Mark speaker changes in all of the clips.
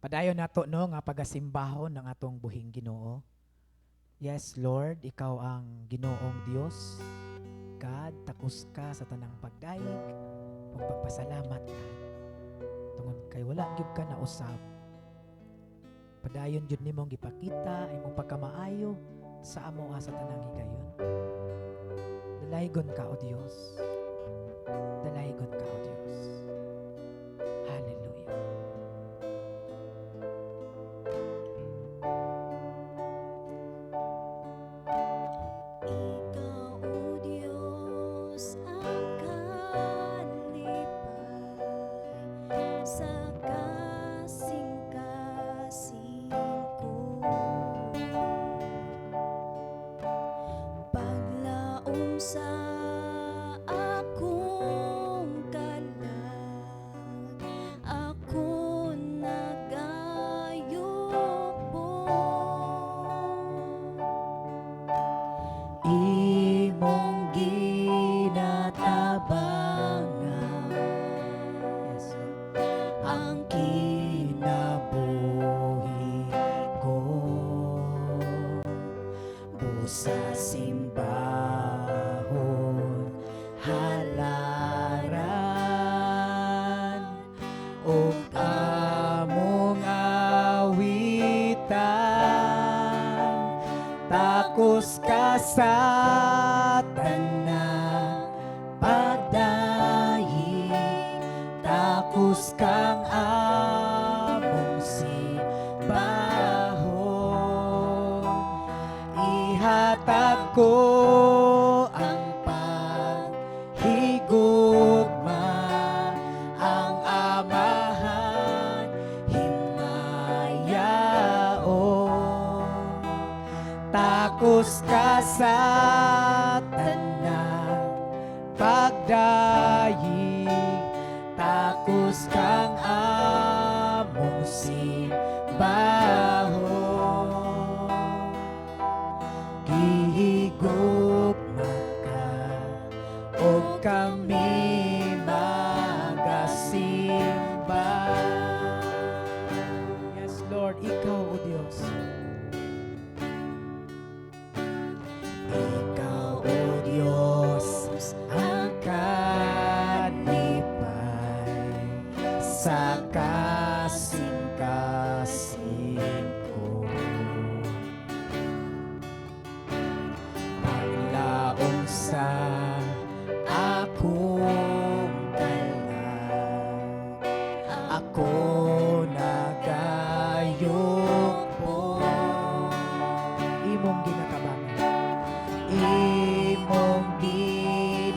Speaker 1: Padayon nato no nga pagasimbahon ng atong buhing Ginoo. Yes, Lord, ikaw ang Ginoong Dios. God, takos ka sa tanang pagdaig ug pagpasalamat ka. Tungod kay wala gyud ka na usab. Padayon jud nimong gipakita imong pagkamaayo sa amo sa tanang higayon. Dalaygon ka o Dios. Dalaygon ka o Dios. Hallelujah.
Speaker 2: Ikaw, O Diyos, ang kalipay sa kasing-kasing ko. Paglaom sa akong kalag, ako nagayupo.
Speaker 1: Imong ginatabangan. Yes, Lord.
Speaker 2: Ang
Speaker 1: Kinabuhi ko busa simbahon halaran ug among awitan takos ka sa tanang pagdayi takos kang among simbahon ihatag ko ang paghigugma ang amahan himayaon takos ka sa tanang pagdayi takos kang among simbahon gihigugma ka o kami magasimba. Yes, Lord, ikaw o Diyos. Ikaw o Diyos ang kalipay sa kasing-kasing ko. Paglaom sa akong kalag, ako nagayupo. Imong ginatabangan. Imong ginatabangan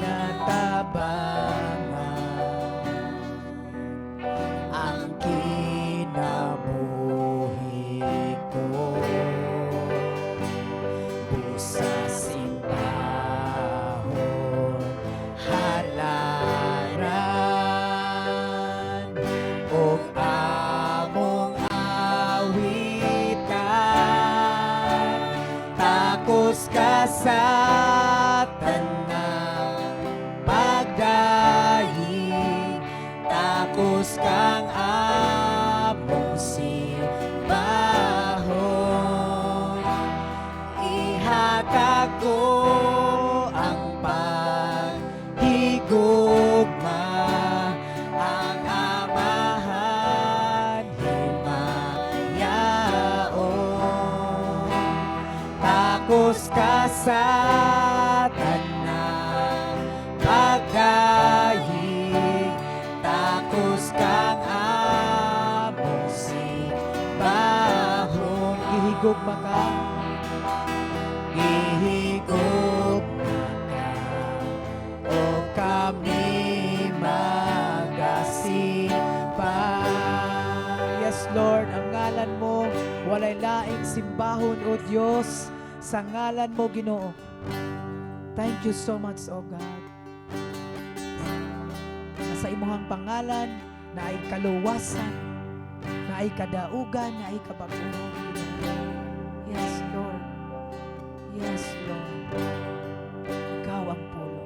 Speaker 1: ang kinabuhi ko busa simbahon halaran ug among awitan takos ka sa tanang pagdayi takos kang among simbahon ihatag ko ang paghigugma ang amahan himayaon takos ka sa tanang pagdayi takos kang among simbahon gihigugma ka gihigugma ka o kami magasimba. Yes, Lord, ang ngalan mo walay laing simbahon o Diyos sa ngalan mo Ginoo. Thank you so much, O God. Sa imuhang pangalan na ay kaluwasan, na ay kadaugan, na ay kabaguhan. Yes, Lord. Yes, Lord. Ikaw ang pulo.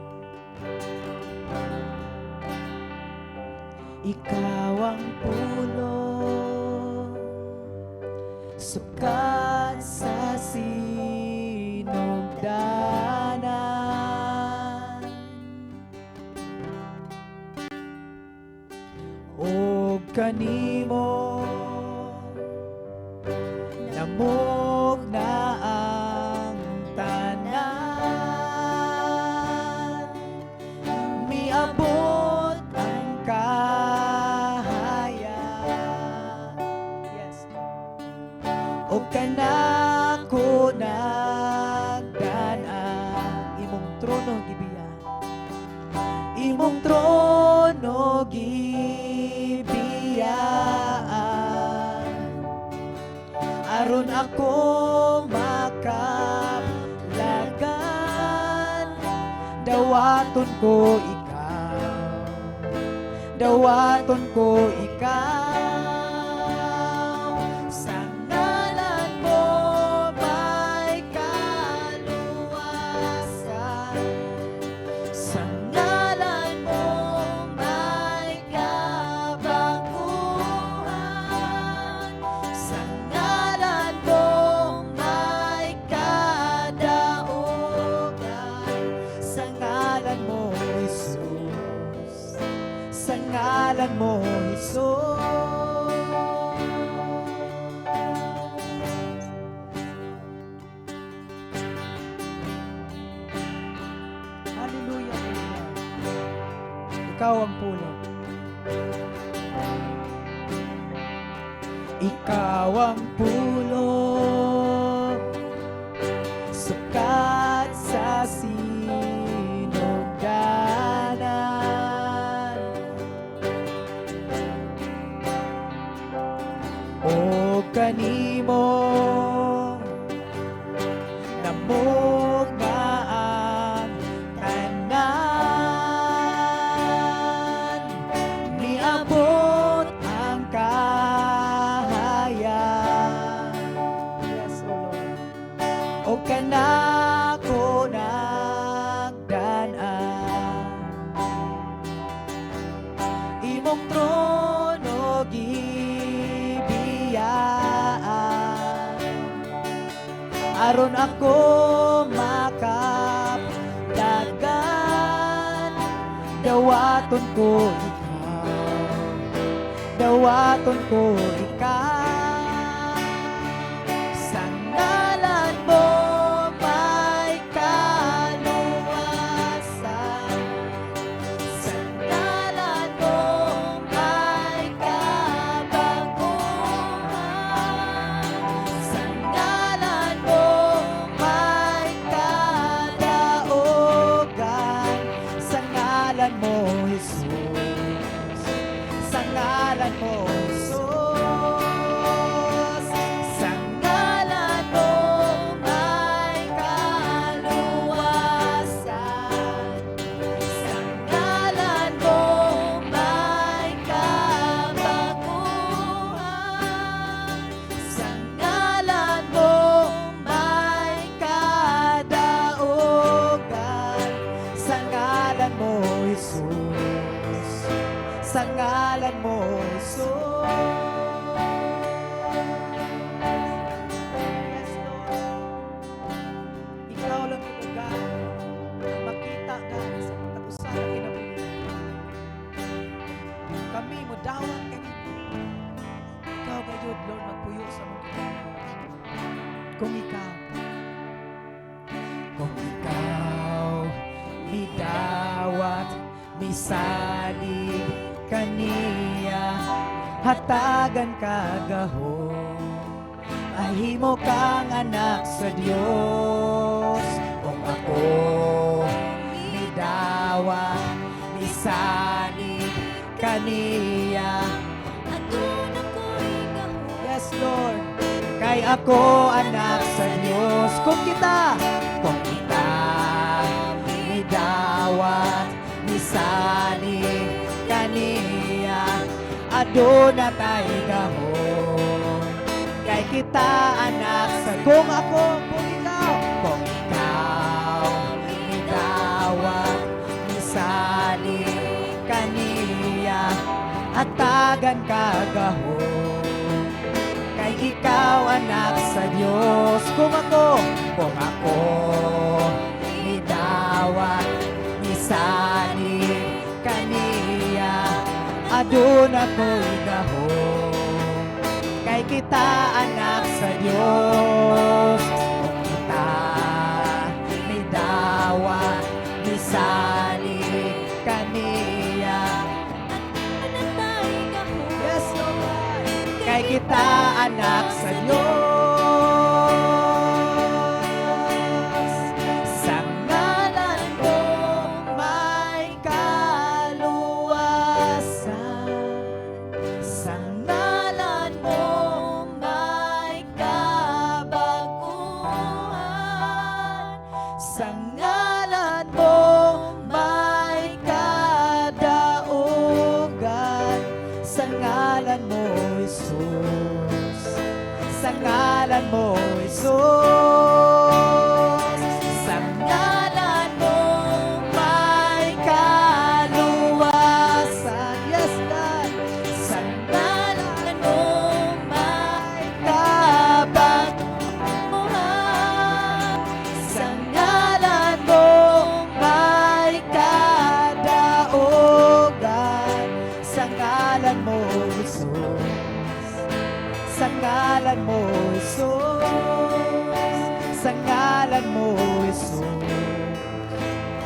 Speaker 1: Ikaw ang pulo sukat sa sinugdanan o kanimo namog na ang tanan miabot ang kahayag. Yes, o kanako nagdanang imong trono gibiya, imong trono gibiyaan aron ako makaplagan dawaton ko ikaw, dawaton ko ikaw sa ngalan mo may kaluwasan, sa ngalan mo may kabaguhan, sa ngalan mo may kadaogan, sa ngalan mo Jesus, sa ngalan mo Jesus. Hallelujah, Lord. Ikaw ang pulo. Ikaw ang pulo, sukat sa sinugdanan o kanimo namog na ang tanan niabot ang kahayag. Yes, O Lord. O kanako nagdanaan imong trono gibiyaan aron ako makapdagan dawaton ko ikaw, dawaton ko ikaw sa ngalan mo may kaluwasan, sa ngalan mo may kabaguhan, sa ngalan mo may kadaogan, sa ngalan mo Jesus, sa ngalan mo Jesus, sa ngalan mo may kaluwasan, sa ngalan mo may kabaguhan, sa ngalan mo may kadaogan, sa ngalan mo Jesus, sa ngalan mo Jesus. Yes, Lord. Ikaw lang yung lugar makita God sa pagtapusan na kinabuhi. Kami mo dawat kanina. Ikaw gayud Lord magpuyo sa mga kung ikaw midawat misalig kaniya hatagan kagahom ahimo kang anak sa Dios kung ako midawat misalig kaniya.
Speaker 2: Aduna ko'y gahom.
Speaker 1: Yes, Lord. Kay ako anak sa Diyos. Kung kita midawat, misalig kaniya, aduna tay gahom. Kay kita anak sa kung ikaw midawat, misalig kaniya, atagan kagahom. Kay ikaw anak sa Dios. Kung ako nidawat, nisanib kaniya, adun ako'y gahom. Kay kita anak sa Dios, kung kita nidawat, nisanib kaniya. Yes, Lord. Kay kita anak sa Diyos, sa ngalan mo may kaluwasan, sa ngalan mo may kabaguhan, sa ngalan mo may kadaugan, sa ngalan mo Jesus, sa ngalan mo Jesus, sa ngalan mo may kaluwasan. Yes, God. Sa ngalan mo may kabaguhan, sa ngalan mo may kadaugan, sa ngalan mo Jesus, sa ngalan mo Jesus, sa ngalan mo Jesus,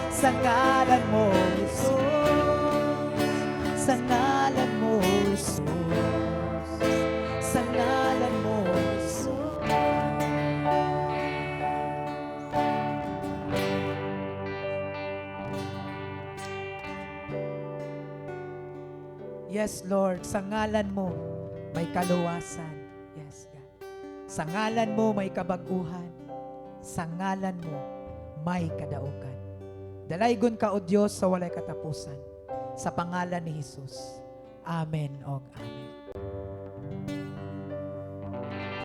Speaker 1: sa ngalan mo Jesus, sa ngalan mo Jesus, sa ngalan mo Jesus. Yes, Lord, sa ngalan mo may kaluwasan. Yes, God. Sa ngalan mo may kabaguhan. Sa ngalan mo may kadaugan. Dalaygon ka, O Diyos, sa walay katapusan. Sa pangalan ni Jesus. Amen o Amen.